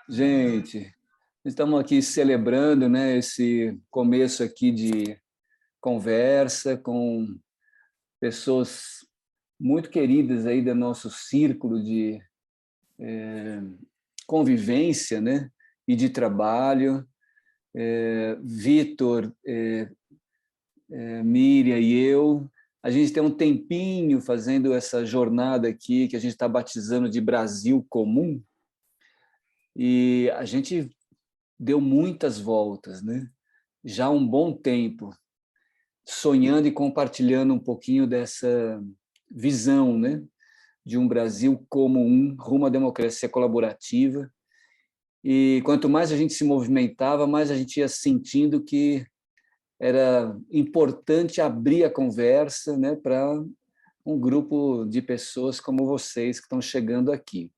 Gente, estamos aqui celebrando, né, esse começo aqui de conversa com pessoas muito queridas aí do nosso círculo de convivência, né, e de trabalho. Vitor, Miriam e eu, a gente tem um tempinho fazendo essa jornada aqui que a gente está batizando de Brasil Comum, e a gente deu muitas voltas, né? Já há um bom tempo, sonhando e compartilhando um pouquinho dessa visão, né, de um Brasil como um, rumo à democracia colaborativa. E quanto mais a gente se movimentava, mais a gente ia sentindo que era importante abrir a conversa, né, para um grupo de pessoas como vocês que estão chegando aqui.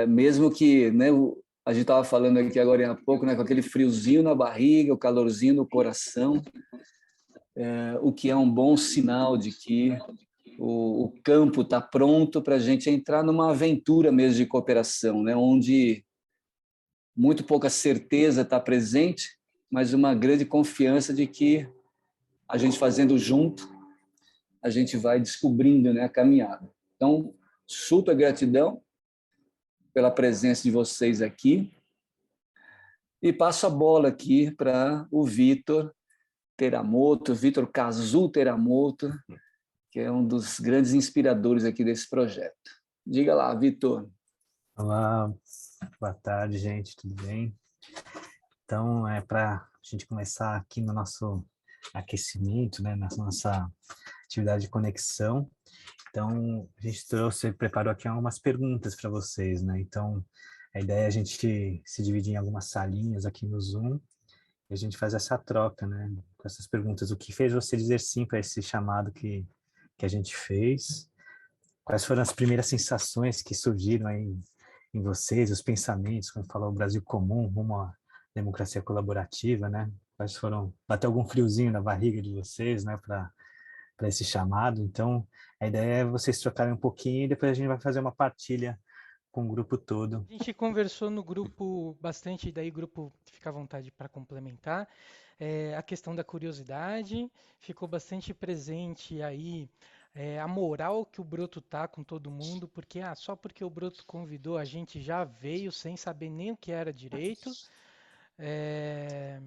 Mesmo que, né, a gente estava falando aqui agora há pouco, né, com aquele friozinho na barriga, o calorzinho no coração, o que é um bom sinal de que o campo está pronto para a gente entrar numa aventura mesmo de cooperação, né, onde muito pouca certeza está presente, mas uma grande confiança de que a gente fazendo junto, a gente vai descobrindo, né, a caminhada. Então, super gratidão pela presença de vocês aqui e passo a bola aqui para o Vitor Teramoto, Vitor Kazu Teramoto, que é um dos grandes inspiradores aqui desse projeto. Diga lá, Vitor. Olá, boa tarde, gente, tudo bem? Então, para a gente começar aqui no nosso aquecimento, né, na nossa atividade de conexão, então a gente preparou aqui algumas perguntas para vocês, né? Então, a ideia é a gente se dividir em algumas salinhas aqui no Zoom e a gente faz essa troca, né, com essas perguntas. O que fez você dizer sim para esse chamado que a gente fez? Quais foram as primeiras sensações que surgiram aí em vocês, os pensamentos, como falou o Brasil Comum, rumo à democracia colaborativa, né? Quais foram, bateu algum friozinho na barriga de vocês, né, para esse chamado? Então, a ideia é vocês trocarem um pouquinho e depois a gente vai fazer uma partilha com o grupo todo. A gente conversou no grupo bastante, daí o grupo fica à vontade para complementar. A questão da curiosidade ficou bastante presente aí. A moral que o Broto tá com todo mundo, porque só porque o Broto convidou a gente já veio sem saber nem o que era direito. É,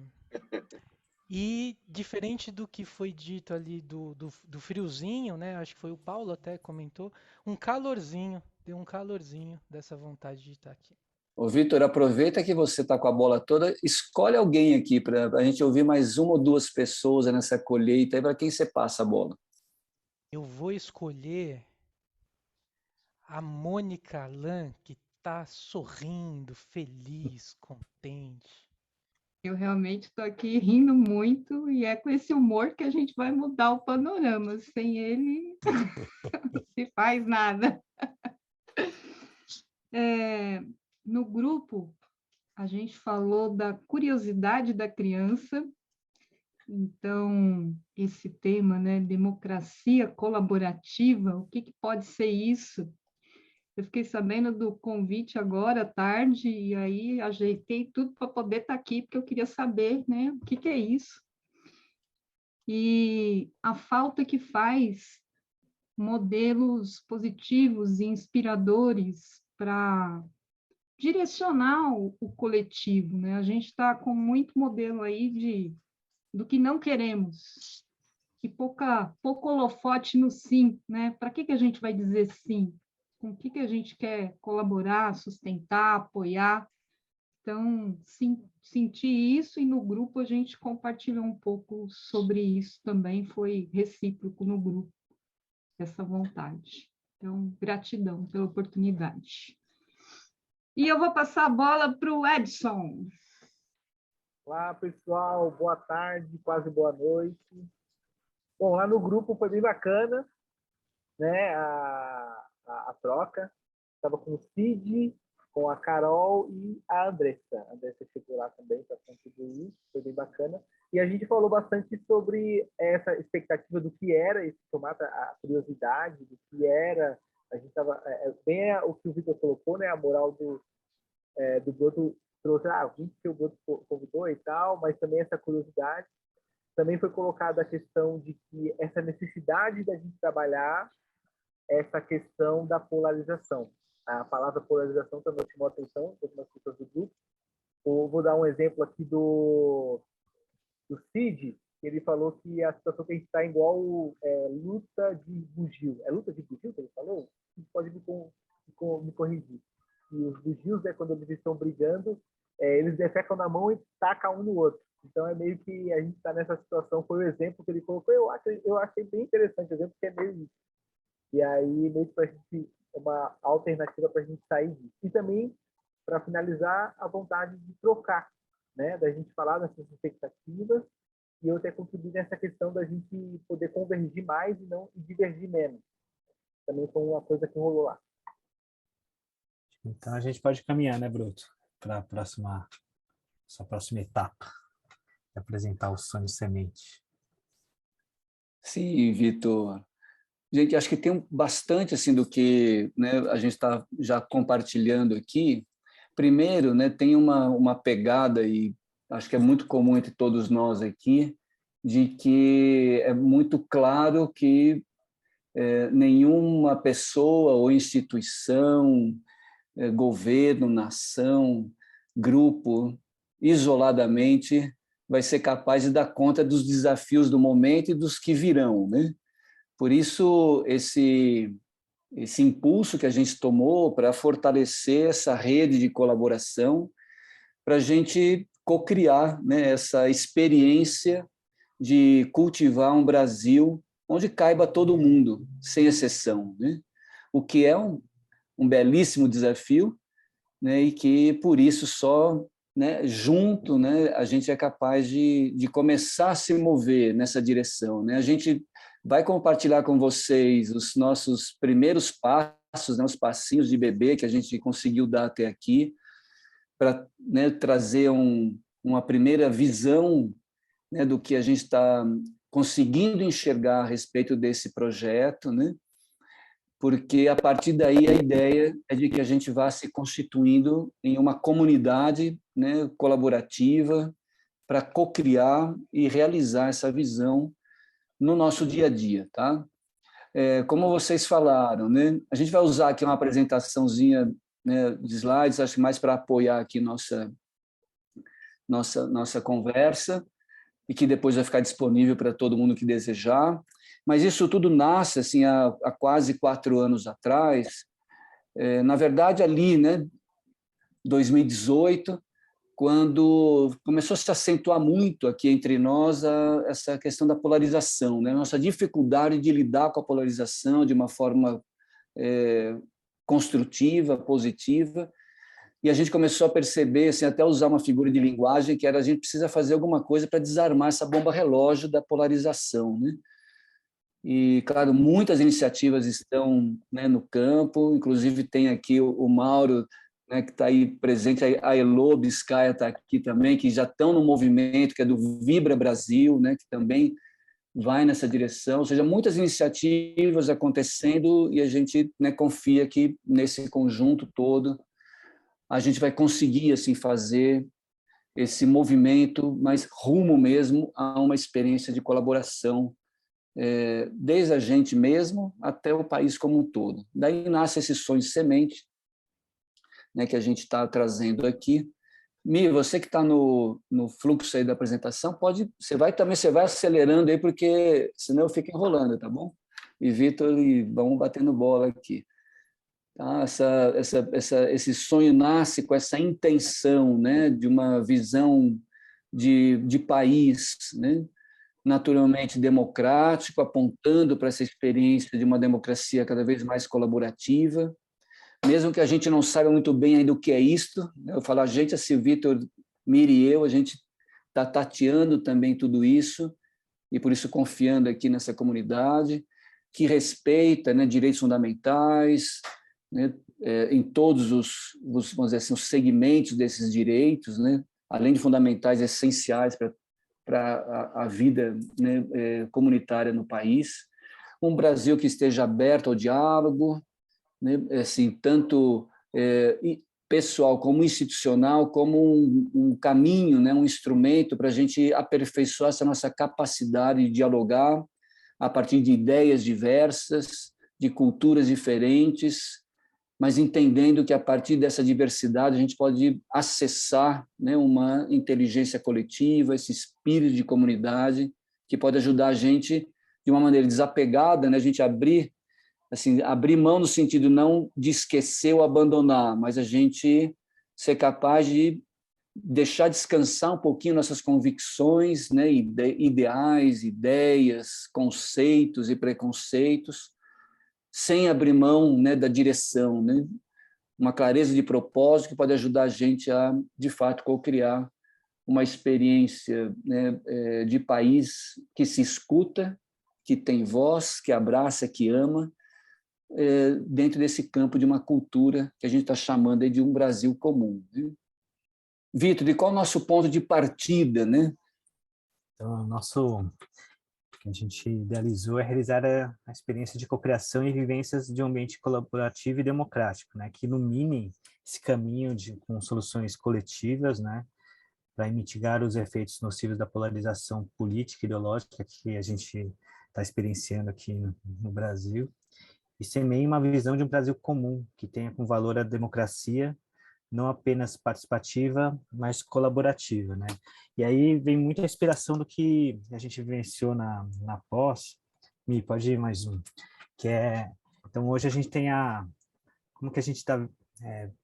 E diferente do que foi dito ali do friozinho, né? Acho que foi o Paulo até comentou, um calorzinho, deu um calorzinho dessa vontade de estar aqui. Ô, Vitor, aproveita que você está com a bola toda, escolhe alguém aqui para a gente ouvir mais uma ou duas pessoas nessa colheita, aí para quem você passa a bola. Eu vou escolher a Mônica Lan, que tá sorrindo, feliz, contente. Eu realmente estou aqui rindo muito e é com esse humor que a gente vai mudar o panorama. Sem ele, não se faz nada. No grupo, a gente falou da curiosidade da criança. Então, esse tema, né, democracia colaborativa, o que pode ser isso? Eu fiquei sabendo do convite agora à tarde e aí ajeitei tudo para poder estar aqui, porque eu queria saber, né, o que é isso. E a falta que faz modelos positivos e inspiradores para direcionar o coletivo, né? A gente está com muito modelo aí do que não queremos, e pouco holofote no sim, né? Para que a gente vai dizer sim? Com o que a gente quer colaborar, sustentar, apoiar? Então, senti isso e no grupo a gente compartilhou um pouco sobre isso também, foi recíproco no grupo, essa vontade. Então, gratidão pela oportunidade. E eu vou passar a bola para o Edson. Olá, pessoal, boa tarde, quase boa noite. Bom, lá no grupo foi bem bacana, né, a troca. Estava com o Cid, com a Carol e a Andressa. A Andressa chegou lá também para contribuir, foi bem bacana. E a gente falou bastante sobre essa expectativa do que era esse tomate, a curiosidade, do que era A gente estava bem o que o Vitor colocou, né? A moral do Broto trouxe, o que o Broto convidou e tal, mas também essa curiosidade. Também foi colocada a questão de que essa necessidade da gente trabalhar essa questão da polarização. A palavra polarização também chamou a atenção de algumas pessoas do grupo. Vou dar um exemplo aqui do Cid, que ele falou que a situação que a gente está igual luta de bugio. É luta de bugio que ele falou? Você pode me corrigir. E os bugios, né, quando eles estão brigando, eles defecam na mão e tacam um no outro. Então, é meio que a gente está nessa situação. Foi o exemplo que ele colocou. Eu achei bem interessante o exemplo, porque é meio isso. E aí, meio que para a gente, uma alternativa para a gente sair disso. E também, para finalizar, a vontade de trocar, né? Da gente falar dessas expectativas e eu ter contribuído nessa questão da gente poder convergir mais e não divergir menos. Também foi uma coisa que rolou lá. Então, a gente pode caminhar, né, Bruto, para a próxima etapa, de apresentar o sonho semente. Sim, Vitor. Gente, acho que tem bastante assim do que, né, a gente está já compartilhando aqui. Primeiro, né, tem uma pegada, e acho que é muito comum entre todos nós aqui, de que é muito claro que nenhuma pessoa ou instituição, governo, nação, grupo, isoladamente, vai ser capaz de dar conta dos desafios do momento e dos que virão, né? Por isso, esse impulso que a gente tomou para fortalecer essa rede de colaboração, para a gente cocriar, né, essa experiência de cultivar um Brasil onde caiba todo mundo, sem exceção, né? O que é um belíssimo desafio, né, e que, por isso, só, né, junto, né, a gente é capaz de começar a se mover nessa direção, né? A gente vai compartilhar com vocês os nossos primeiros passos, né, os passinhos de bebê que a gente conseguiu dar até aqui, para, né, trazer uma primeira visão, né, do que a gente está conseguindo enxergar a respeito desse projeto, né? Porque a partir daí a ideia é de que a gente vá se constituindo em uma comunidade, né, colaborativa para cocriar e realizar essa visão no nosso dia a dia, tá? Como vocês falaram, né, a gente vai usar aqui uma apresentaçãozinha, né, de slides, acho que mais para apoiar aqui nossa conversa, e que depois vai ficar disponível para todo mundo que desejar. Mas isso tudo nasce assim há quase 4 anos atrás. Na verdade, ali, né, 2018, quando começou a se acentuar muito aqui entre nós essa questão da polarização, né? Nossa dificuldade de lidar com a polarização de uma forma construtiva, positiva, e a gente começou a perceber, assim, até usar uma figura de linguagem, que era a gente precisa fazer alguma coisa para desarmar essa bomba relógio da polarização, né? E, claro, muitas iniciativas estão, né, no campo, inclusive tem aqui o Mauro, né, que está aí presente, a Elô Biscaia está aqui também, que já estão no movimento, que é do Vibra Brasil, né, que também vai nessa direção, ou seja, muitas iniciativas acontecendo e a gente, né, confia que nesse conjunto todo a gente vai conseguir assim fazer esse movimento, mas rumo mesmo a uma experiência de colaboração, desde a gente mesmo até o país como um todo. Daí nasce esse sonho de semente, né, que a gente está trazendo aqui. Mi, você que está no fluxo aí da apresentação, você vai acelerando aí, porque senão eu fico enrolando, tá bom? E Vitor, vamos batendo bola aqui. Tá? Esse sonho nasce com essa intenção, né, de uma visão de país, né, naturalmente democrático, apontando para essa experiência de uma democracia cada vez mais colaborativa, mesmo que a gente não saiba muito bem ainda o que é isto, né? Eu falo a gente, assim, o Vitor, Miri e eu, a gente está tateando também tudo isso, e por isso confiando aqui nessa comunidade, que respeita, né, direitos fundamentais, né, em todos vamos dizer assim, os segmentos desses direitos, né, além de fundamentais, essenciais para a vida, né, comunitária no país. Um Brasil que esteja aberto ao diálogo, né, assim, tanto pessoal como institucional, como um caminho, né, um instrumento para a gente aperfeiçoar essa nossa capacidade de dialogar a partir de ideias diversas, de culturas diferentes, mas entendendo que a partir dessa diversidade a gente pode acessar, né, uma inteligência coletiva, esse espírito de comunidade que pode ajudar a gente de uma maneira desapegada, né, a gente abrir mão no sentido não de esquecer ou abandonar, mas a gente ser capaz de deixar descansar um pouquinho nossas convicções, né, ideais, ideias, conceitos e preconceitos, sem abrir mão, né, da direção, né? Uma clareza de propósito que pode ajudar a gente a, de fato, co-criar uma experiência, né, de país que se escuta, que tem voz, que abraça, que ama, dentro desse campo de uma cultura que a gente está chamando aí de um Brasil comum. Né? Vitor, de qual é o nosso ponto de partida, né? Então, o que a gente idealizou é realizar a experiência de cocriação e vivências de um ambiente colaborativo e democrático, né, que ilumine esse caminho com soluções coletivas, né, para mitigar os efeitos nocivos da polarização política e ideológica que a gente está experienciando aqui no Brasil, e semeie uma visão de um Brasil comum, que tenha como valor a democracia, não apenas participativa, mas colaborativa, né? E aí vem muita inspiração do que a gente vivenciou na pós. Mi, pode ir mais um. Então, hoje a gente tem como que a gente está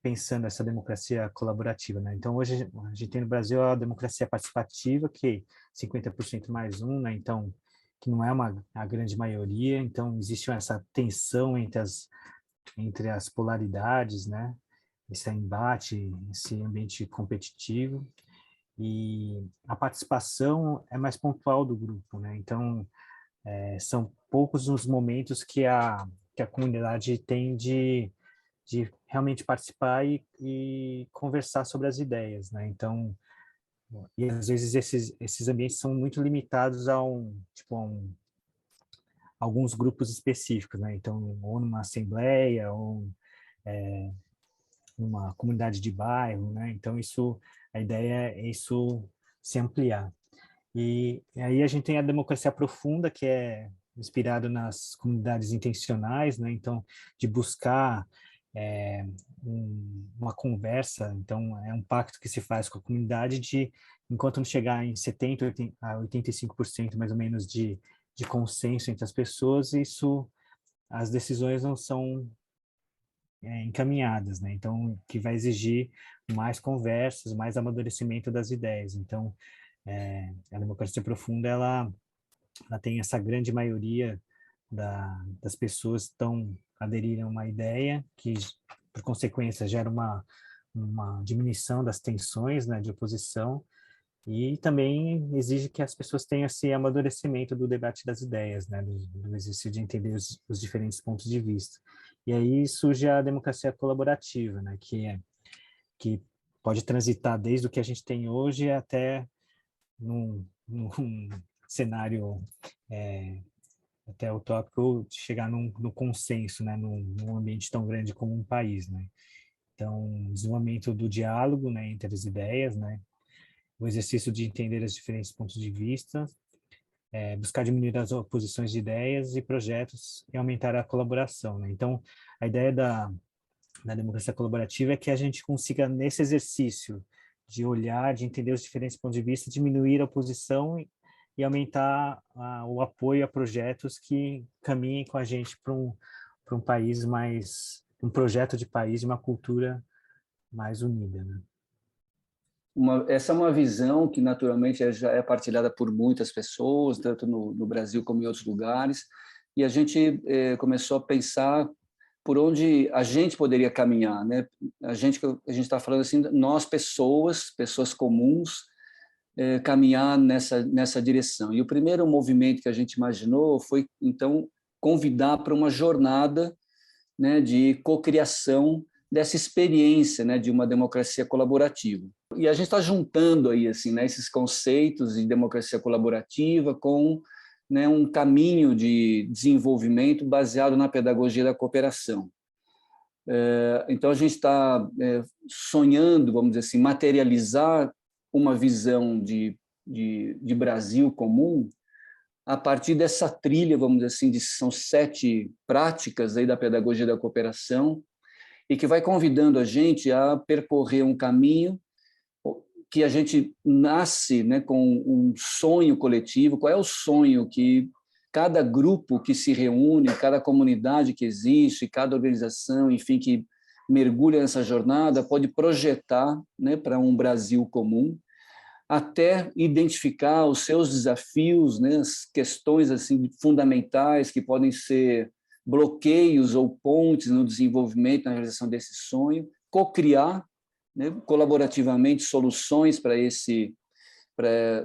pensando essa democracia colaborativa, né? Então, hoje a gente tem no Brasil a democracia participativa, que é 50% mais um, né? Então, que não é a grande maioria. Então, existe essa tensão entre as polaridades, né? Esse embate, esse ambiente competitivo, e a participação é mais pontual do grupo, né? Então, são poucos os momentos que a comunidade tem de realmente participar e conversar sobre as ideias, né? Então, e às vezes esses ambientes são muito limitados a alguns grupos específicos, né? Então, ou numa assembleia, ou numa comunidade de bairro, né? Então a ideia é isso se ampliar. E aí a gente tem a democracia profunda, que é inspirado nas comunidades intencionais, né? Então, de buscar uma conversa, então é um pacto que se faz com a comunidade de, enquanto não chegar em 70 a 85% mais ou menos de consenso entre as pessoas, as decisões não são encaminhadas, né? Então, que vai exigir mais conversas, mais amadurecimento das ideias. Então, a democracia profunda, ela tem essa grande maioria das pessoas que aderiram a uma ideia que, por consequência, gera uma diminuição das tensões, né, de oposição, e também exige que as pessoas tenham esse amadurecimento do debate das ideias, né, do exercício de entender os diferentes pontos de vista. E aí surge a democracia colaborativa, né, que pode transitar desde o que a gente tem hoje até num cenário até utópico de chegar no consenso, né, num ambiente tão grande como um país, né. Então, desenvolvimento do diálogo, né, entre as ideias, né, o exercício de entender os diferentes pontos de vista, buscar diminuir as oposições de ideias e projetos e aumentar a colaboração, né. Então, a ideia da democracia colaborativa é que a gente consiga, nesse exercício de olhar, de entender os diferentes pontos de vista, diminuir a oposição e aumentar o apoio a projetos que caminhem com a gente para um país um projeto de país, de uma cultura mais unida, né? Essa é uma visão que, naturalmente, já é partilhada por muitas pessoas, tanto no Brasil como em outros lugares, e a gente começou a pensar por onde a gente poderia caminhar, né? A gente está falando assim, nós pessoas comuns, caminhar nessa direção. E o primeiro movimento que a gente imaginou foi, então, convidar para uma jornada, né, de cocriação dessa experiência, né, de uma democracia colaborativa. E a gente está juntando aí assim, né, esses conceitos de democracia colaborativa com, né, um caminho de desenvolvimento baseado na pedagogia da cooperação. Então, a gente está sonhando, vamos dizer assim, materializar uma visão de Brasil comum a partir dessa trilha, vamos dizer assim, são 7 práticas aí da pedagogia da cooperação, e que vai convidando a gente a percorrer um caminho que a gente nasce, né, com um sonho coletivo. Qual é o sonho que cada grupo que se reúne, cada comunidade que existe, cada organização, enfim, que mergulha nessa jornada, pode projetar, né, para um Brasil comum, até identificar os seus desafios, né, as questões assim fundamentais que podem ser bloqueios ou pontes no desenvolvimento, na realização desse sonho, co-criar, né, colaborativamente soluções para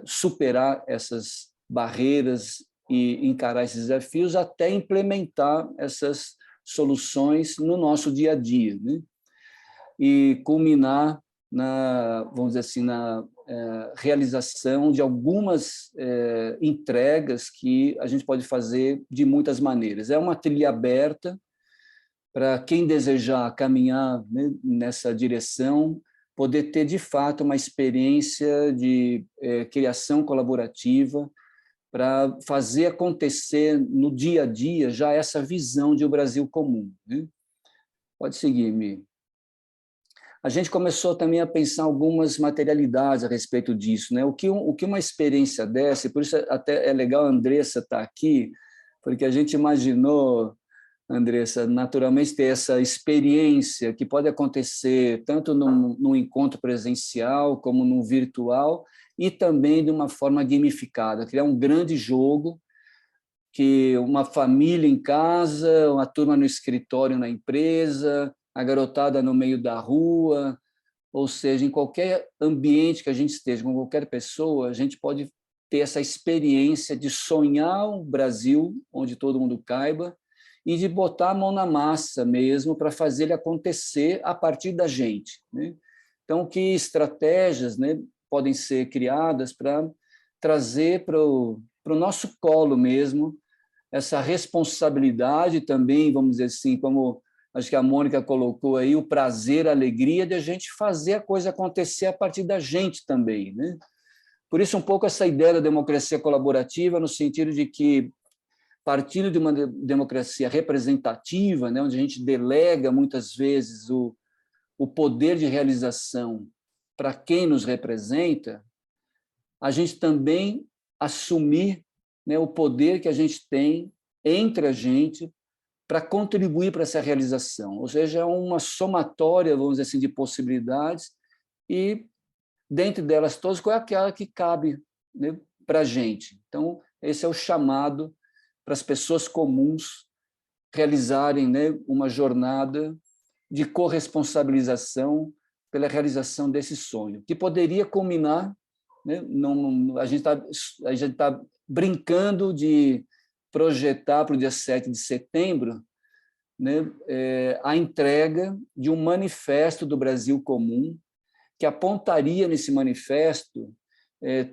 superar essas barreiras e encarar esses desafios, até implementar essas soluções no nosso dia a dia, né? E culminar vamos dizer assim, na realização de algumas entregas que a gente pode fazer de muitas maneiras. É uma trilha aberta para quem desejar caminhar, né, nessa direção, poder ter, de fato, uma experiência de criação colaborativa para fazer acontecer no dia a dia já essa visão de um Brasil comum, né? Pode seguir, Mi. A gente começou também a pensar algumas materialidades a respeito disso, né? O que uma experiência dessa, e por isso até é legal a Andressa estar aqui, porque a gente imaginou, Andressa, naturalmente ter essa experiência que pode acontecer tanto num encontro presencial como num virtual, e também de uma forma gamificada, criar um grande jogo que uma família em casa, uma turma no escritório na empresa, a garotada no meio da rua, ou seja, em qualquer ambiente que a gente esteja, com qualquer pessoa, a gente pode ter essa experiência de sonhar um Brasil onde todo mundo caiba e de botar a mão na massa mesmo para fazer ele acontecer a partir da gente, né? Então, que estratégias, né, podem ser criadas para trazer para o nosso colo mesmo essa responsabilidade também, vamos dizer assim, como acho que a Mônica colocou aí, o prazer, a alegria de a gente fazer a coisa acontecer a partir da gente também, né? Por isso, um pouco essa ideia da democracia colaborativa, no sentido de que, partindo de uma democracia representativa, né, onde a gente delega, muitas vezes, o poder de realização para quem nos representa, a gente também assumir, né, o poder que a gente tem entre a gente para contribuir para essa realização. Ou seja, é uma somatória, vamos dizer assim, de possibilidades, e, dentre delas todas, qual é aquela que cabe, né, para a gente. Então, esse é o chamado para as pessoas comuns realizarem, né, uma jornada de corresponsabilização pela realização desse sonho, que poderia culminar, né, a gente está brincando de projetar para o dia 7 de setembro, né, a entrega de um manifesto do Brasil Comum, que apontaria nesse manifesto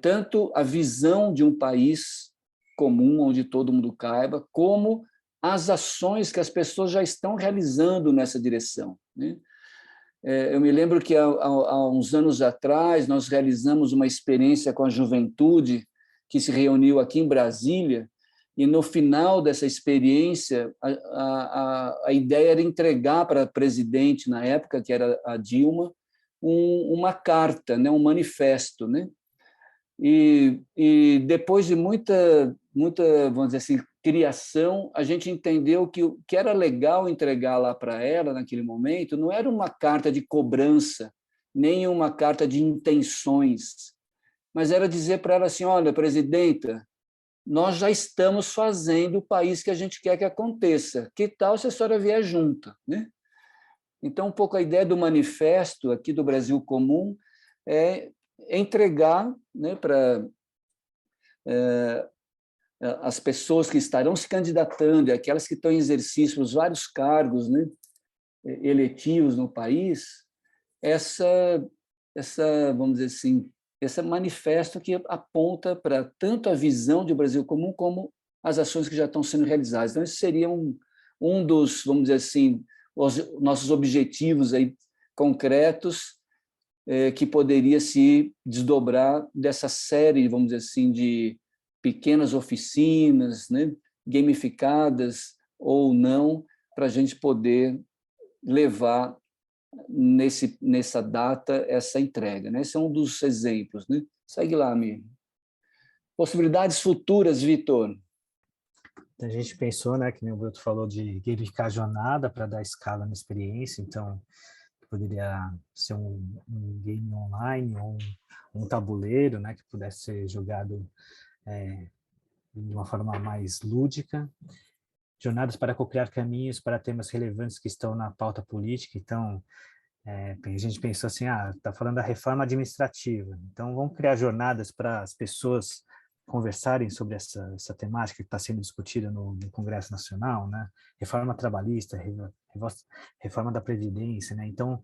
tanto a visão de um país comum, onde todo mundo caiba, como as ações que as pessoas já estão realizando nessa direção, né? Eu me lembro que há uns anos atrás nós realizamos uma experiência com a juventude que se reuniu aqui em Brasília, e no final dessa experiência a ideia era entregar para a presidente na época, que era a Dilma, uma carta, né, um manifesto, né? E depois de muita, vamos dizer assim, criação, a gente entendeu que o que era legal entregar lá para ela naquele momento não era uma carta de cobrança, nem uma carta de intenções, mas era dizer para ela assim: olha, presidenta, nós já estamos fazendo o país que a gente quer que aconteça. Que tal se a senhora vier junto, né? Então, um pouco a ideia do manifesto aqui do Brasil Comum é entregar, né, para as pessoas que estarão se candidatando e aquelas que estão em exercício dos vários cargos, né, eletivos no país, vamos dizer assim, esse manifesto que aponta para tanto a visão de Brasil Comum como as ações que já estão sendo realizadas. Então, esse seria um dos, vamos dizer assim, os nossos objetivos aí concretos, que poderia se desdobrar dessa série, vamos dizer assim, de pequenas oficinas, né, gamificadas ou não, para a gente poder levar nessa data essa entrega, né? Esse é um dos exemplos, né? Segue lá, Mi. Possibilidades futuras, Vitor. A gente pensou, né, que nem o Bruto falou, de gamificar a jornada para dar escala na experiência, então poderia ser um game online ou um tabuleiro, né, que pudesse ser jogado de uma forma mais lúdica. Jornadas para co-criar caminhos para temas relevantes que estão na pauta política. Então, a gente pensou assim, está falando da reforma administrativa, então vamos criar jornadas para as pessoas conversarem sobre essa temática que está sendo discutida no Congresso Nacional, né? Reforma trabalhista, reforma da Previdência, né? Então,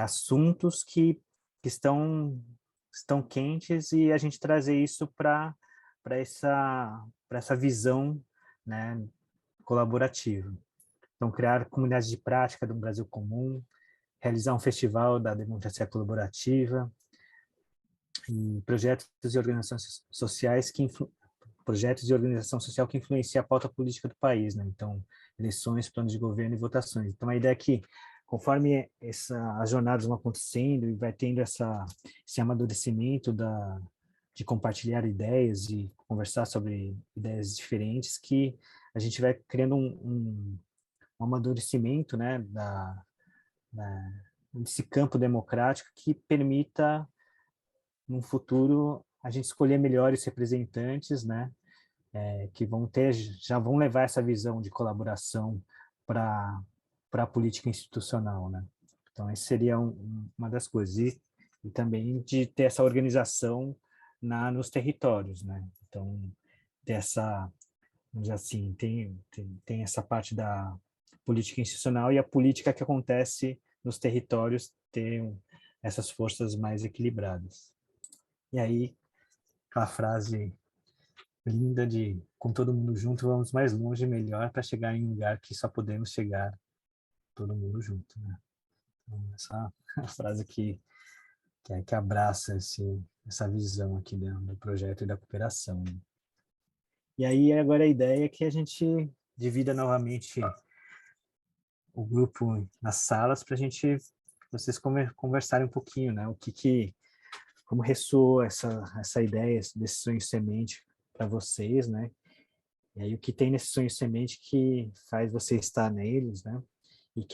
assuntos que estão quentes e a gente trazer isso para essa visão, né, colaborativa. Então, criar comunidades de prática do Brasil Comum, realizar um festival da democracia colaborativa, e projetos e organizações sociais projetos de organização social que influenciam a pauta política do país, né? Então, eleições, planos de governo e votações. Então, a ideia é que, conforme as jornadas vão acontecendo e vai tendo esse amadurecimento de compartilhar ideias e conversar sobre ideias diferentes, que a gente vai criando um amadurecimento, né, desse campo democrático que permita, no futuro, a gente escolher melhores representantes, né, que já vão levar essa visão de colaboração para a política institucional, né. Então, essa seria uma das coisas. E também de ter essa organização nos territórios, né. Então, ter essa, vamos dizer assim, tem essa parte da política institucional e a política que acontece nos territórios ter essas forças mais equilibradas. E aí, aquela frase linda de com todo mundo junto vamos mais longe e melhor para chegar em um lugar que só podemos chegar todo mundo junto, né? Então, essa é a frase que abraça essa visão aqui do projeto e da cooperação, né? E aí, agora a ideia é que a gente divida novamente o grupo nas salas para vocês conversarem um pouquinho, né? Como ressoou essa ideia desse sonho semente para vocês, né? E aí o que tem nesse sonho semente que faz você estar neles, né? E o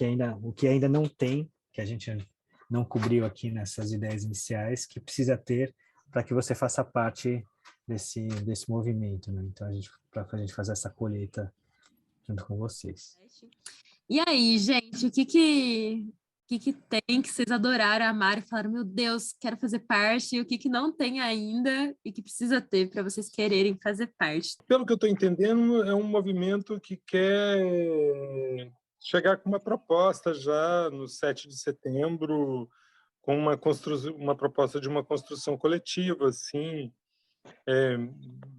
que ainda não tem, que a gente não cobriu aqui nessas ideias iniciais, que precisa ter para que você faça parte desse movimento, né? Então, para a gente fazer essa colheita junto com vocês. E aí, gente, o que tem que vocês adoraram, amaram e falaram, meu Deus, quero fazer parte, e o que não tem ainda e que precisa ter para vocês quererem fazer parte? Pelo que eu estou entendendo, é um movimento que quer chegar com uma proposta já no 7 de setembro, com uma proposta de uma construção coletiva, assim,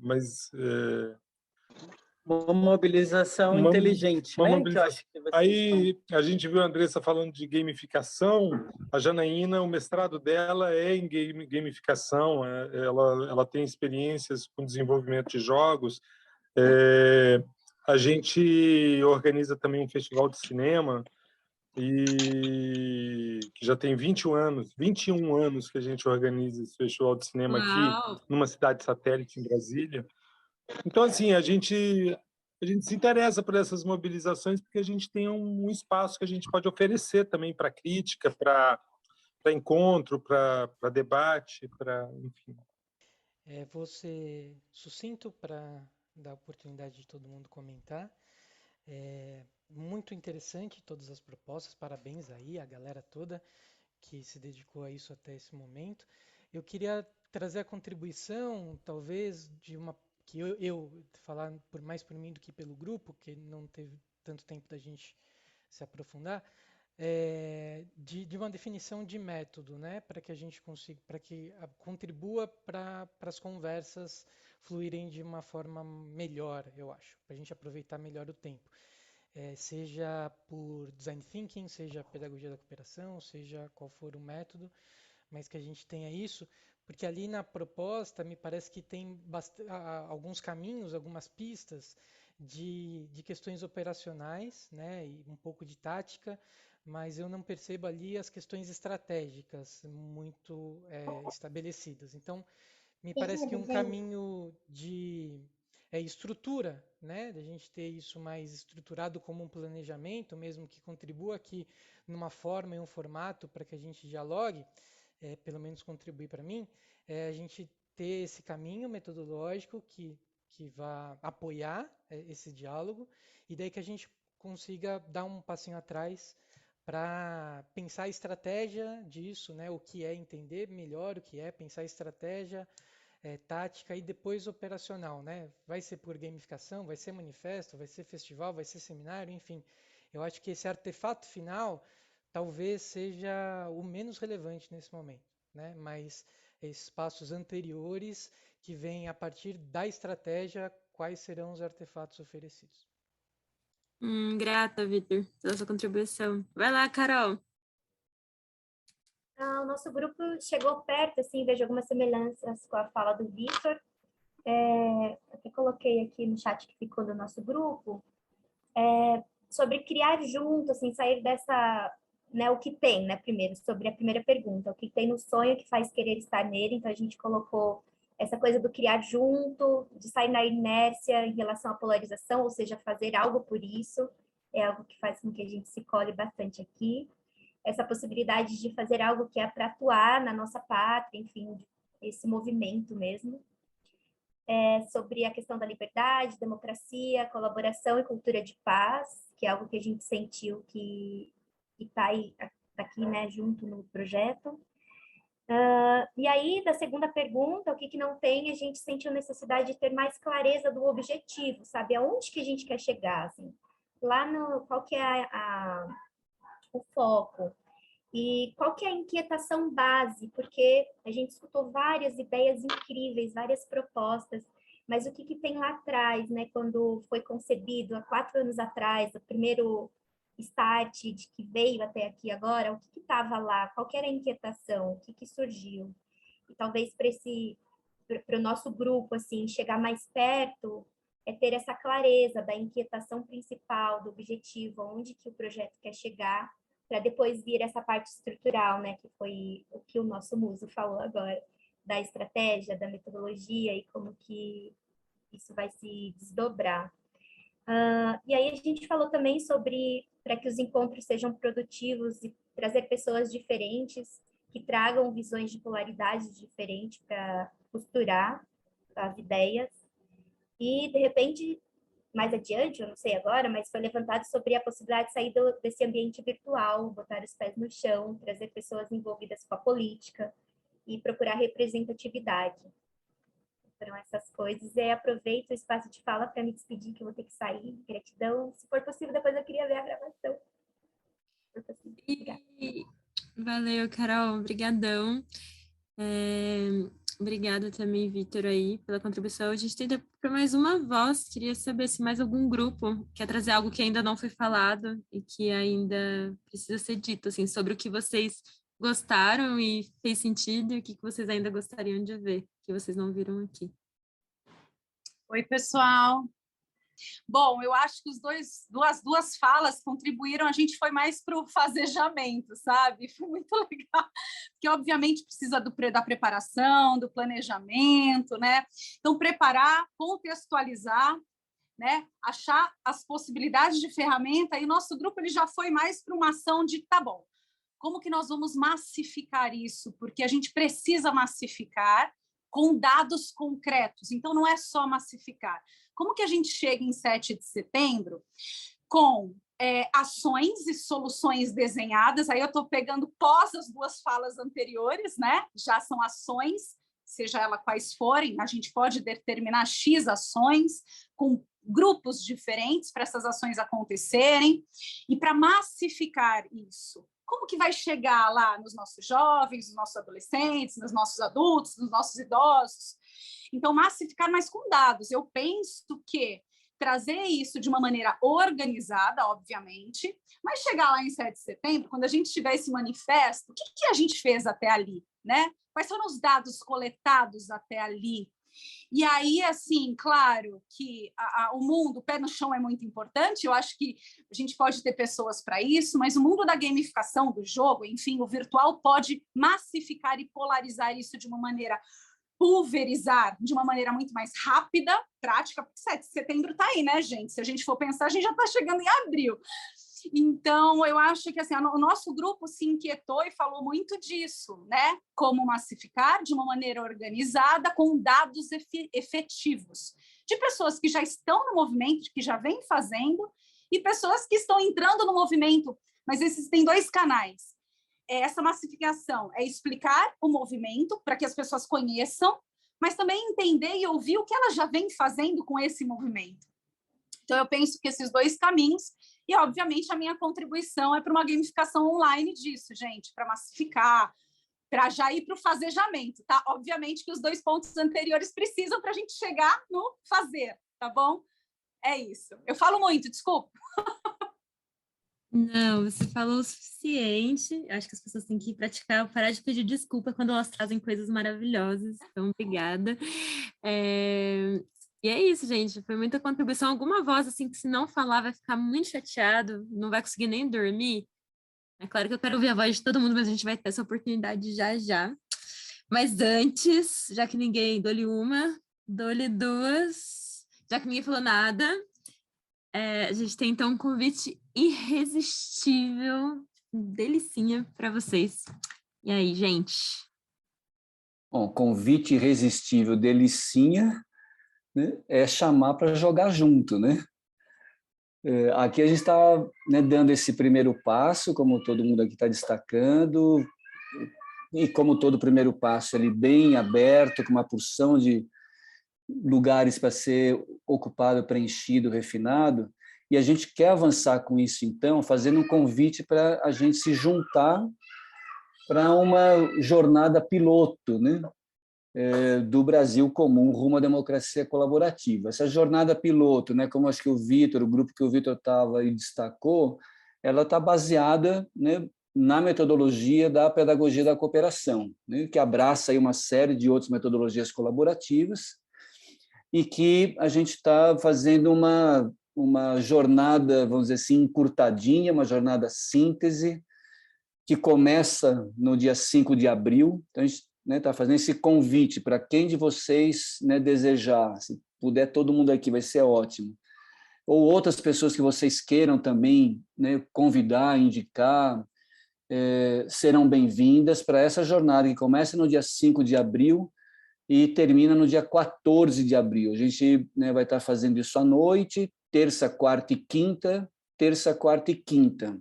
mas uma mobilização inteligente, né? Que eu acho que aí a gente viu a Andressa falando de gamificação, a Janaína, o mestrado dela é em gamificação, ela tem experiências com desenvolvimento de jogos. A gente organiza também um festival de cinema e que já tem 21 anos que a gente organiza esse festival de cinema aqui numa cidade satélite em Brasília. Então, assim, a gente se interessa por essas mobilizações porque a gente tem um espaço que a gente pode oferecer também para crítica, para encontro, para debate, enfim. Vou ser sucinto para dar oportunidade de todo mundo comentar. Muito interessante todas as propostas, parabéns aí a galera toda que se dedicou a isso até esse momento. Eu queria trazer a contribuição, talvez, de uma que eu falar mais por mim do que pelo grupo, que não teve tanto tempo da gente se aprofundar, de uma definição de método, né, para que a gente consiga, para que contribua para as conversas fluírem de uma forma melhor, eu acho, para a gente aproveitar melhor o tempo. seja por design thinking, seja pedagogia da cooperação, seja qual for o método, mas que a gente tenha isso, porque ali na proposta me parece que tem alguns caminhos, algumas pistas de questões operacionais, né, e um pouco de tática, mas eu não percebo ali as questões estratégicas muito estabelecidas. Então, me parece que um caminho de estrutura, né, da gente ter isso mais estruturado como um planejamento, mesmo que contribua aqui numa forma e um formato para que a gente dialogue, pelo menos contribuir para mim, a gente ter esse caminho metodológico que vá apoiar esse diálogo, e daí que a gente consiga dar um passinho atrás para pensar a estratégia disso, né? O que é entender melhor o que é, pensar a estratégia tática e depois operacional, né? Vai ser por gamificação, vai ser manifesto, vai ser festival, vai ser seminário, enfim. Eu acho que esse artefato final talvez seja o menos relevante nesse momento, né? Mas esses passos anteriores que vêm a partir da estratégia, quais serão os artefatos oferecidos. Grata, Vitor, pela sua contribuição. Vai lá, Carol. O nosso grupo chegou perto, assim, vejo algumas semelhanças com a fala do Vitor. Até coloquei aqui no chat que ficou do nosso grupo, sobre criar junto, assim, sair dessa, né, o que tem, né, primeiro, sobre a primeira pergunta, o que tem no sonho que faz querer estar nele, então a gente colocou essa coisa do criar junto, de sair na inércia em relação à polarização, ou seja, fazer algo por isso, é algo que faz com que a gente se colhe bastante aqui. Essa possibilidade de fazer algo que é para atuar na nossa pátria, enfim, esse movimento mesmo. Sobre a questão da liberdade, democracia, colaboração e cultura de paz, que é algo que a gente sentiu que está aqui, né, junto no projeto. E aí, da segunda pergunta, o que não tem, a gente sentiu necessidade de ter mais clareza do objetivo, sabe? Aonde que a gente quer chegar, assim? Lá no... Qual que é o foco? E qual que é a inquietação base? Porque a gente escutou várias ideias incríveis, várias propostas, mas o que tem lá atrás, né? Quando foi concebido, há 4 anos atrás, o primeiro start de que veio até aqui agora, o que estava lá? Qual que era a inquietação? O que surgiu? E talvez para o nosso grupo, assim, chegar mais perto, ter essa clareza da inquietação principal, do objetivo, onde que o projeto quer chegar, para depois vir essa parte estrutural, né, que foi o que o nosso muso falou agora, da estratégia, da metodologia e como que isso vai se desdobrar. E aí a gente falou também sobre, para que os encontros sejam produtivos e trazer pessoas diferentes, que tragam visões de polaridades diferentes para costurar as ideias. E, de repente, mais adiante, eu não sei agora, mas foi levantado sobre a possibilidade de sair desse ambiente virtual, botar os pés no chão, trazer pessoas envolvidas com a política e procurar representatividade. Foram essas coisas. E aproveito o espaço de fala para me despedir, que eu vou ter que sair. Gratidão. Se for possível, depois eu queria ver a gravação. Se for possível. Obrigada. Valeu, Carol. Obrigadão. Obrigada também, Vitor, aí, pela contribuição. A gente tem para mais uma voz. Queria saber se mais algum grupo quer trazer algo que ainda não foi falado e que ainda precisa ser dito, assim, sobre o que vocês gostaram e fez sentido e o que vocês ainda gostariam de ver, que vocês não viram aqui. Oi, pessoal. Bom, eu acho que as duas falas contribuíram, a gente foi mais para o fazejamento, sabe? Foi muito legal, porque obviamente precisa da preparação, do planejamento, né? Então, preparar, contextualizar, né? Achar as possibilidades de ferramenta, e o nosso grupo ele já foi mais para uma ação de, tá bom, como que nós vamos massificar isso? Porque a gente precisa massificar com dados concretos, então não é só massificar. Como que a gente chega em 7 de setembro com ações e soluções desenhadas? Aí eu estou pegando pós as duas falas anteriores, né? Já são ações, seja ela quais forem, a gente pode determinar X ações com grupos diferentes para essas ações acontecerem. E para massificar isso, como que vai chegar lá nos nossos jovens, nos nossos adolescentes, nos nossos adultos, nos nossos idosos? Então, massificar, mas com dados. Eu penso que trazer isso de uma maneira organizada, obviamente, mas chegar lá em 7 de setembro, quando a gente tiver esse manifesto, o que a gente fez até ali, né? Quais foram os dados coletados até ali? E aí, assim, claro que o mundo, o pé no chão é muito importante, eu acho que a gente pode ter pessoas para isso, mas o mundo da gamificação do jogo, enfim, o virtual pode massificar e polarizar isso de uma maneira, pulverizar de uma maneira muito mais rápida, prática, porque 7 de setembro está aí, né, gente? Se a gente for pensar, a gente já está chegando em abril. Então, eu acho que assim, o nosso grupo se inquietou e falou muito disso, né? Como massificar de uma maneira organizada, com dados efetivos, de pessoas que já estão no movimento, que já vêm fazendo, e pessoas que estão entrando no movimento. Mas esses têm 2 canais. Essa massificação é explicar o movimento para que as pessoas conheçam, mas também entender e ouvir o que elas já vêm fazendo com esse movimento. Então, eu penso que esses 2 caminhos, e, obviamente, a minha contribuição é para uma gamificação online disso, gente, para massificar, para já ir para o fazejamento, tá? Obviamente que os 2 pontos anteriores precisam para a gente chegar no fazer, tá bom? É isso. Eu falo muito, desculpa. Não, você falou o suficiente. Acho que as pessoas têm que praticar, parar de pedir desculpa quando elas trazem coisas maravilhosas. Então, obrigada. E é isso, gente. Foi muita contribuição. Alguma voz, assim, que se não falar vai ficar muito chateado, não vai conseguir nem dormir. É claro que eu quero ouvir a voz de todo mundo, mas a gente vai ter essa oportunidade já já. Mas antes, já que ninguém... Dou-lhe uma, dou-lhe 2. Já que ninguém falou nada, a gente tem, então, um convite irresistível, delicinha para vocês. E aí, gente? Bom, convite irresistível, delicinha, né, é chamar para jogar junto, né? Aqui a gente está, né, dando esse primeiro passo, como todo mundo aqui está destacando, e como todo primeiro passo ele bem aberto, com uma porção de lugares para ser ocupado, preenchido, refinado, e a gente quer avançar com isso, então, fazendo um convite para a gente se juntar para uma jornada piloto, né? Do Brasil comum rumo à democracia colaborativa. Essa jornada piloto, né, como acho que o Vitor, o grupo que o Vitor estava e destacou, ela está baseada, né, na metodologia da pedagogia da cooperação, né, que abraça aí uma série de outras metodologias colaborativas e que a gente está fazendo uma jornada, vamos dizer assim, encurtadinha, uma jornada síntese, que começa no dia 5 de abril. Então, a gente está fazendo esse convite para quem de vocês, né, desejar, se puder todo mundo aqui, vai ser ótimo, ou outras pessoas que vocês queiram também, né, convidar, indicar, serão bem-vindas para essa jornada que começa no dia 5 de abril e termina no dia 14 de abril. A gente, né, vai estar fazendo isso à noite, terça, quarta e quinta,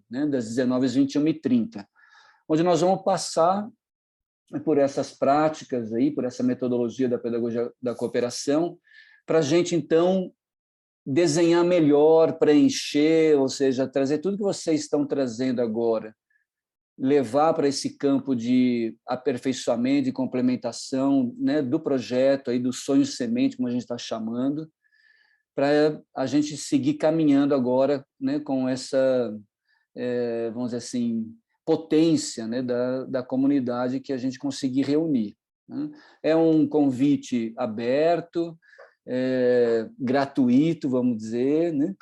né, das 19 às 21h30, onde nós vamos passar por essas práticas aí, por essa metodologia da pedagogia da cooperação, para a gente, então, desenhar melhor, preencher, ou seja, trazer tudo que vocês estão trazendo agora, levar para esse campo de aperfeiçoamento e complementação, né, do projeto, aí, do sonho semente, como a gente está chamando, para a gente seguir caminhando agora, né, com essa, vamos dizer assim, potência, né, da comunidade que a gente conseguir reunir, né? É um convite aberto, gratuito, vamos dizer, né?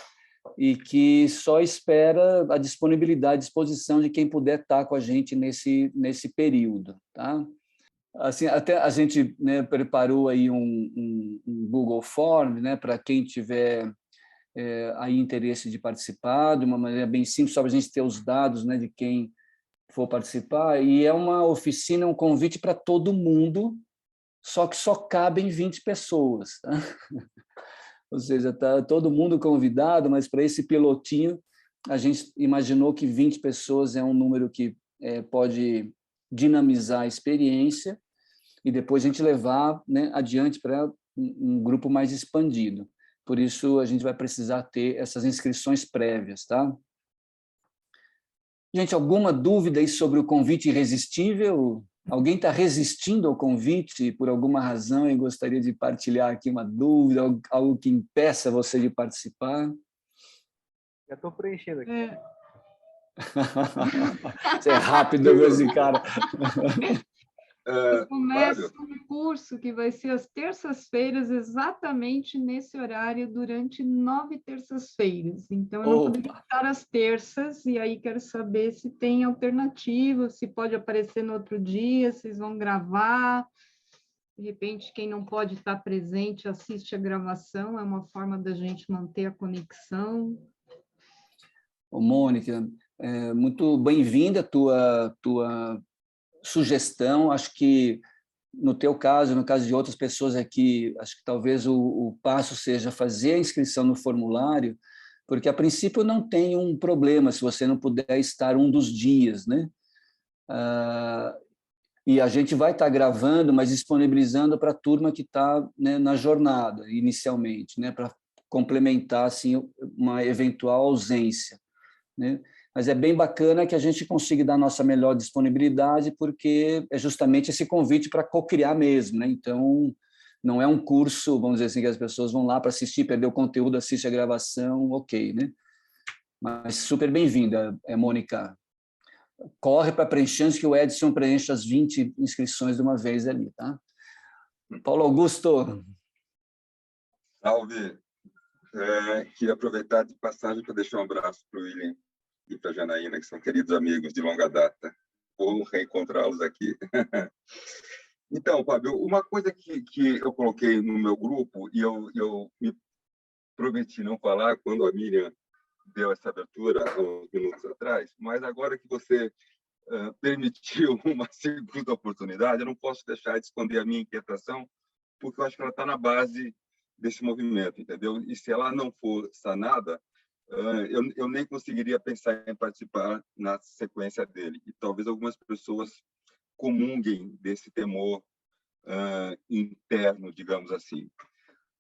E que só espera a disponibilidade, a disposição de quem puder estar com a gente nesse período, tá? Assim, até a gente, né, preparou aí um Google Form, né, para quem tiver aí interesse de participar, de uma maneira bem simples, só para a gente ter os dados, né, de quem for participar, e é uma oficina, um convite para todo mundo, só que só cabem 20 pessoas, tá? Ou seja, está todo mundo convidado, mas para esse pilotinho a gente imaginou que 20 pessoas é um número que pode dinamizar a experiência e depois a gente levar, né, adiante para um grupo mais expandido. Por isso a gente vai precisar ter essas inscrições prévias, tá? Gente, alguma dúvida aí sobre o convite irresistível? Alguém está resistindo ao convite por alguma razão e gostaria de partilhar aqui uma dúvida, algo que impeça você de participar? Já estou preenchendo aqui. Você é rápido, esse cara. Eu começo um curso que vai ser às terças-feiras, exatamente nesse horário, durante 9 terças-feiras. Então, eu não poderia estar às terças, e aí quero saber se tem alternativa, se pode aparecer no outro dia, vocês vão gravar. De repente, quem não pode estar presente, assiste a gravação, é uma forma da gente manter a conexão. Ô, Mônica, muito bem-vinda a tua sugestão. Acho que no teu caso, no caso de outras pessoas aqui, acho que talvez o passo seja fazer a inscrição no formulário, porque a princípio não tem um problema se você não puder estar um dos dias, né? E a gente vai estar gravando, mas disponibilizando para a turma que está, né, na jornada, inicialmente, né, para complementar assim, uma eventual ausência, né? Mas é bem bacana que a gente consiga dar a nossa melhor disponibilidade, porque é justamente esse convite para co-criar mesmo, né? Então, não é um curso, vamos dizer assim, que as pessoas vão lá para assistir, perder o conteúdo, assiste a gravação, ok, né? Mas super bem-vinda, Mônica. Corre para preencher antes que o Edson preencha as 20 inscrições de uma vez ali, tá? Paulo Augusto. Salve. Queria aproveitar de passagem para deixar um abraço para o William e para a Janaína, que são queridos amigos de longa data. Vou reencontrá-los aqui. Então, Fábio, uma coisa que eu coloquei no meu grupo, e eu me prometi não falar quando a Miriam deu essa abertura há uns minutos atrás, mas agora que você permitiu uma segunda oportunidade, eu não posso deixar de esconder a minha inquietação, porque eu acho que ela está na base desse movimento, entendeu? E se ela não for sanada, eu nem conseguiria pensar em participar na sequência dele. E talvez algumas pessoas comunguem desse temor interno, digamos assim.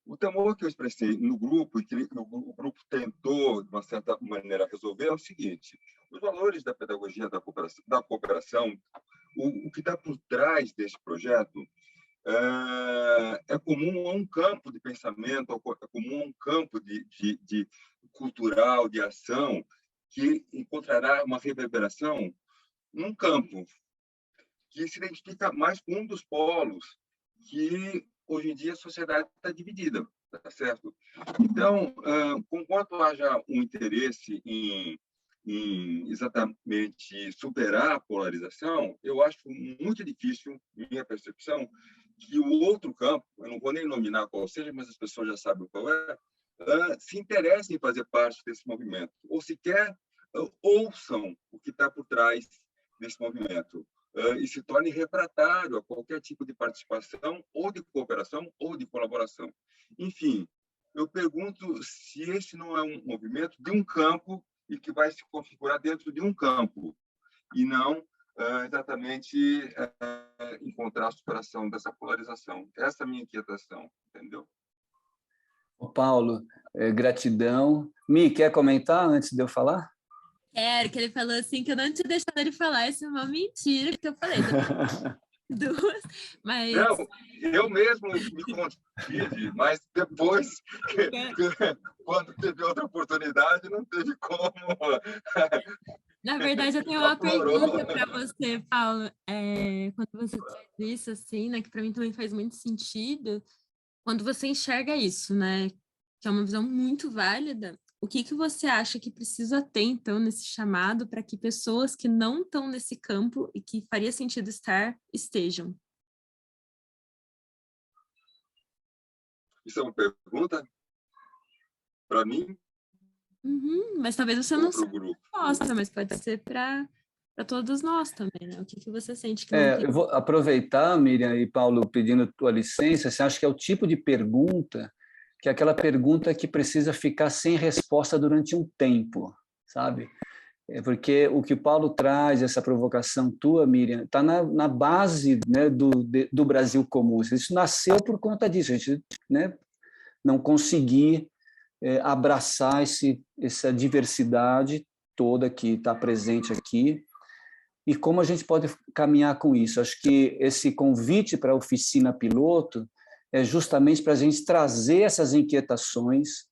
O temor que eu expressei no grupo, e que o grupo tentou, de uma certa maneira, resolver, é o seguinte: os valores da pedagogia da cooperação, o que está por trás desse projeto, é comum a um campo de pensamento, é comum a um campo de cultural, de ação, que encontrará uma reverberação num campo que se identifica mais com um dos polos que hoje em dia a sociedade está dividida, tá certo? Então, conquanto haja um interesse em exatamente superar a polarização, eu acho muito difícil, minha percepção, que o outro campo, eu não vou nem nominar qual seja, mas as pessoas já sabem qual é, se interessem em fazer parte desse movimento, ou sequer ouçam o que está por trás desse movimento, e se torne refratário a qualquer tipo de participação, ou de cooperação, ou de colaboração. Enfim, eu pergunto se esse não é um movimento de um campo e que vai se configurar dentro de um campo, e não exatamente encontrar a superação dessa polarização. Essa é a minha inquietação, entendeu? Paulo, gratidão. Mi, quer comentar antes de eu falar? Quero, que ele falou assim, que eu não tinha deixado ele falar, isso é uma mentira, que eu falei. Duas, mas... Não, eu mesmo me contive, mas depois, quando teve outra oportunidade, não teve como. Na verdade, eu tenho uma pergunta para você, Paulo. Quando você traz isso, assim, né, que para mim também faz muito sentido, quando você enxerga isso, né, que é uma visão muito válida, o que você acha que precisa ter, então, nesse chamado para que pessoas que não estão nesse campo e que faria sentido estar, estejam? Isso é uma pergunta para mim? Mas talvez você não saiba a resposta, mas pode ser para todos nós também, né? O que você sente que não tem? Eu vou aproveitar, Miriam e Paulo, pedindo tua licença. Você acha que é o tipo de pergunta que é aquela pergunta que precisa ficar sem resposta durante um tempo, sabe? Porque o que o Paulo traz, essa provocação tua, Miriam, está na base, né, do Brasil comum. Isso nasceu por conta disso, a gente, né, não conseguir abraçar essa diversidade toda que está presente aqui. e como a gente pode caminhar com isso. Acho que esse convite para a oficina piloto é justamente para a gente trazer essas inquietações,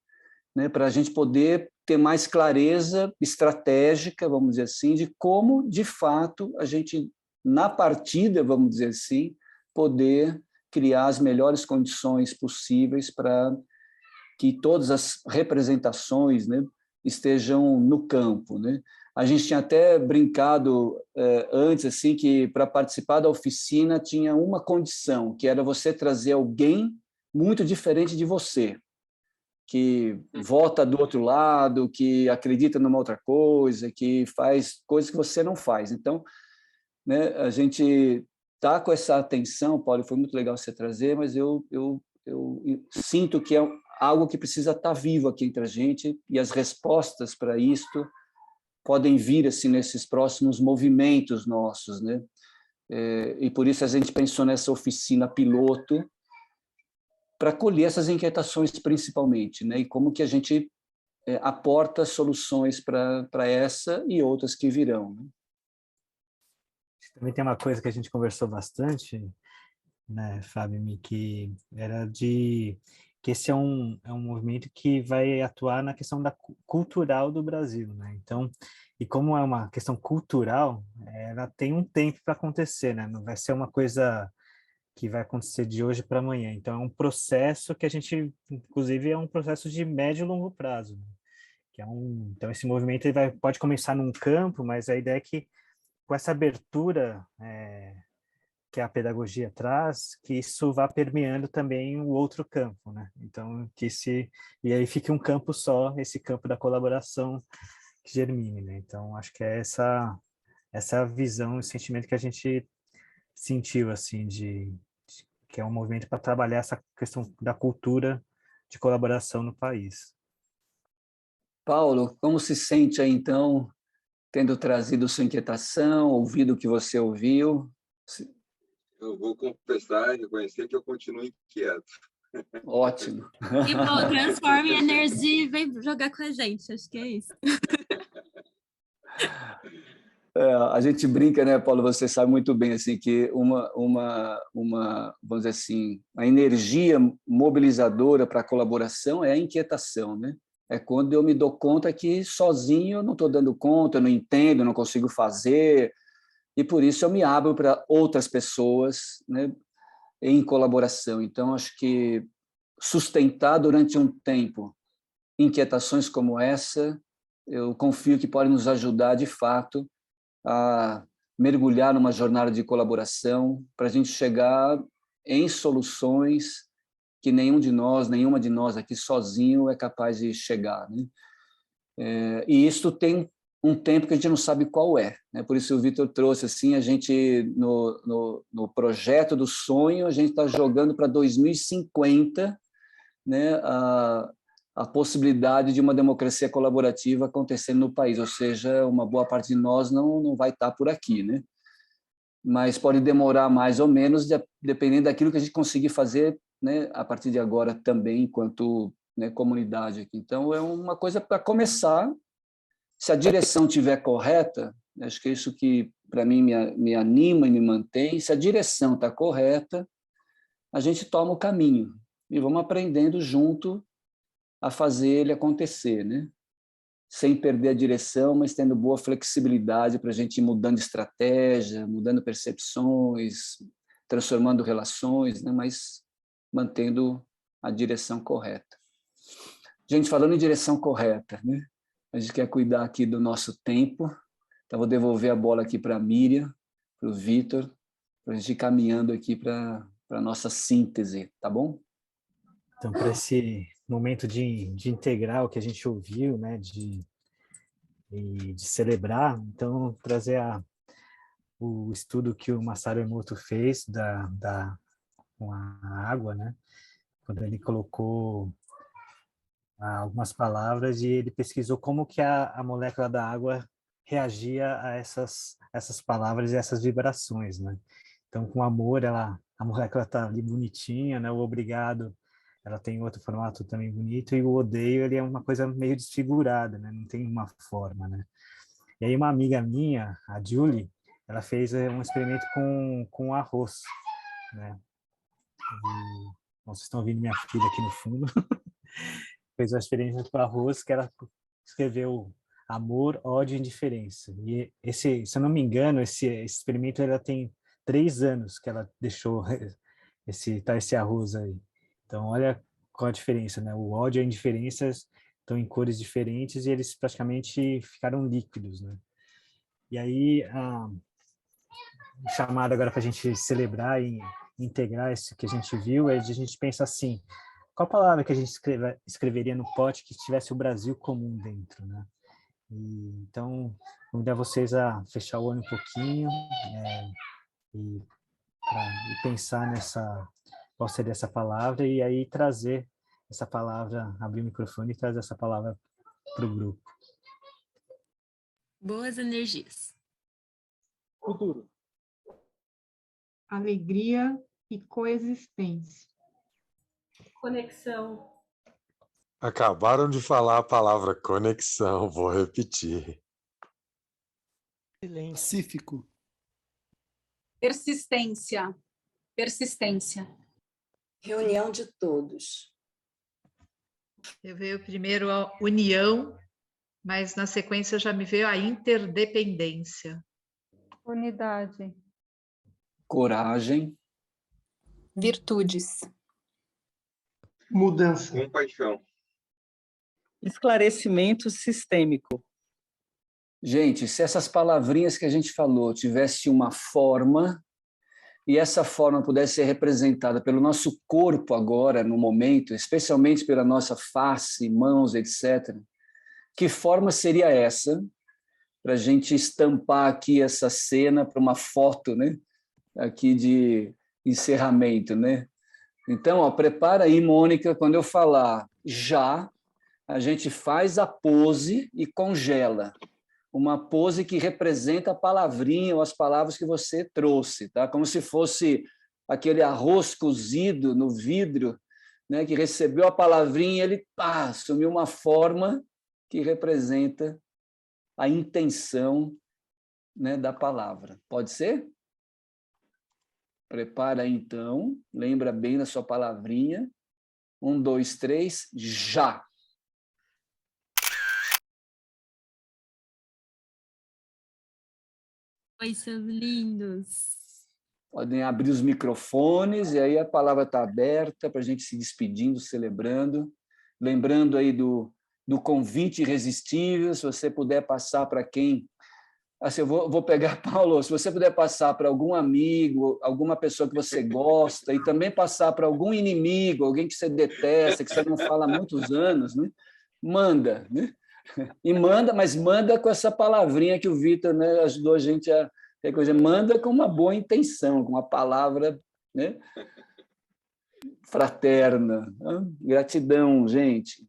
né, para a gente poder ter mais clareza estratégica, vamos dizer assim, de como, de fato, a gente, na partida, vamos dizer assim, poder criar as melhores condições possíveis para que todas as representações, né, estejam no campo, né? A gente tinha até brincado antes assim que para participar da oficina tinha uma condição, que era você trazer alguém muito diferente de você, que vota do outro lado, que acredita numa outra coisa, que faz coisas que você não faz. Então, né, a gente está com essa atenção, Paulo, foi muito legal você trazer, mas eu sinto que é algo que precisa estar vivo aqui entre a gente, e as respostas para isto podem vir assim nesses próximos movimentos nossos, né? E por isso a gente pensou nessa oficina piloto para colher essas inquietações principalmente, né? E como que a gente aporta soluções para essa e outras que virão, né? Também tem uma coisa que a gente conversou bastante, né, Fábio, que era de que esse é um movimento que vai atuar na questão cultural do Brasil, né? Então, e como é uma questão cultural, ela tem um tempo para acontecer, né? Não vai ser uma coisa que vai acontecer de hoje para amanhã. Então, é um processo que a gente, inclusive, é um processo de médio e longo prazo, né? Que então, esse movimento ele pode começar num campo, mas a ideia é que com essa abertura que a pedagogia traz, que isso vá permeando também o outro campo, né? Então, e aí fique um campo só, esse campo da colaboração que germine, né? Então, acho que é essa visão, esse sentimento que a gente sentiu, assim, que é um movimento para trabalhar essa questão da cultura de colaboração no país. Paulo, como se sente aí, então, tendo trazido sua inquietação, ouvido o que você ouviu? Eu vou confessar e reconhecer que eu continuo inquieto. Ótimo. E bom, transforma em energia e vem jogar com a gente, acho que é isso. A gente brinca, né, Paulo? Você sabe muito bem assim que vamos dizer assim, a energia mobilizadora para a colaboração é a inquietação, né? É quando eu me dou conta que sozinho eu não estou dando conta, eu não entendo, eu não consigo fazer, e por isso eu me abro para outras pessoas, né, em colaboração. Então, acho que sustentar durante um tempo inquietações como essa, eu confio que pode nos ajudar, de fato, a mergulhar numa jornada de colaboração para a gente chegar em soluções que nenhuma de nós aqui sozinho é capaz de chegar, né? E isso tem um tempo que a gente não sabe qual é, né? Por isso o Vitor trouxe assim, a gente no projeto do sonho a gente está jogando para 2050, né? A possibilidade de uma democracia colaborativa acontecendo no país, ou seja, uma boa parte de nós não vai estar por aqui, né? Mas pode demorar mais ou menos, dependendo daquilo que a gente conseguir fazer, né, a partir de agora também, enquanto, né, comunidade aqui. Então, é uma coisa para começar. Se a direção estiver correta, acho que é isso que, para mim, me anima e me mantém. Se a direção está correta, a gente toma o caminho e vamos aprendendo junto a fazer ele acontecer, né? Sem perder a direção, mas tendo boa flexibilidade para a gente ir mudando estratégia, mudando percepções, transformando relações, né? Mas mantendo a direção correta. Gente, falando em direção correta, né? A gente quer cuidar aqui do nosso tempo, então vou devolver a bola aqui para a Miriam, para o Vitor, para a gente ir caminhando aqui para a nossa síntese, tá bom? Então, para esse momento de integrar o que a gente ouviu, né, de celebrar, então, trazer o estudo que o Masaru Emoto fez com a água, né, quando ele colocou algumas palavras e ele pesquisou como que a molécula da água reagia a essas palavras e essas vibrações, né? Então, com amor, a molécula está ali bonitinha, né? O obrigado, ela tem outro formato também bonito, e o odeio, ele é uma coisa meio desfigurada, né? Não tem uma forma, né? E aí uma amiga minha, a Julie, ela fez um experimento com arroz, né? E, bom, vocês estão ouvindo minha filha aqui no fundo. Fez uma experiência com arroz que ela escreveu amor, ódio e indiferença. E esse, se eu não me engano, esse experimento ela tem 3 anos que ela deixou esse arroz aí. Então, olha qual a diferença, né? O ódio e a indiferença estão em cores diferentes e eles praticamente ficaram líquidos, né? E aí, o chamado agora para a gente celebrar e integrar isso que a gente viu é de a gente pensar assim, qual palavra que a gente escreveria no pote que tivesse o Brasil comum dentro, né? Então, convidar vocês a fechar o olho um pouquinho e pensar qual seria essa palavra, e aí trazer essa palavra, abrir o microfone e trazer essa palavra para o grupo. Boas energias. Futuro. Alegria e coexistência. Conexão. Acabaram de falar a palavra conexão, vou repetir. Silêncio. Pacífico. Persistência. Persistência. Reunião de todos. Eu veio primeiro a união, mas na sequência já me veio a interdependência. Unidade. Coragem. Virtudes. Mudança. Compaixão. Esclarecimento sistêmico. Gente, se essas palavrinhas que a gente falou tivesse uma forma, e essa forma pudesse ser representada pelo nosso corpo agora, no momento, especialmente pela nossa face, mãos, etc., que forma seria essa, para a gente estampar aqui essa cena para uma foto, né? Aqui de encerramento, né? Então, ó, prepara aí, Mônica, quando eu falar já, a gente faz a pose e congela. Uma pose que representa a palavrinha ou as palavras que você trouxe, tá? Como se fosse aquele arroz cozido no vidro, né, que recebeu a palavrinha e ele assumiu uma forma que representa a intenção, né, da palavra. Pode ser? Prepara aí, então. Lembra bem da sua palavrinha. 1, 2, 3, já! Oi, seus lindos. Podem abrir os microfones e aí a palavra está aberta para a gente se despedindo, celebrando. Lembrando aí do convite irresistível, se você puder passar para quem... Assim, eu vou pegar, Paulo, se você puder passar para algum amigo, alguma pessoa que você gosta, e também passar para algum inimigo, alguém que você detesta, que você não fala há muitos anos, né? Manda, né? E manda, mas manda com essa palavrinha que o Vitor, né, ajudou a gente a recolher. Manda com uma boa intenção, com uma palavra, né, fraterna. Gratidão, gente.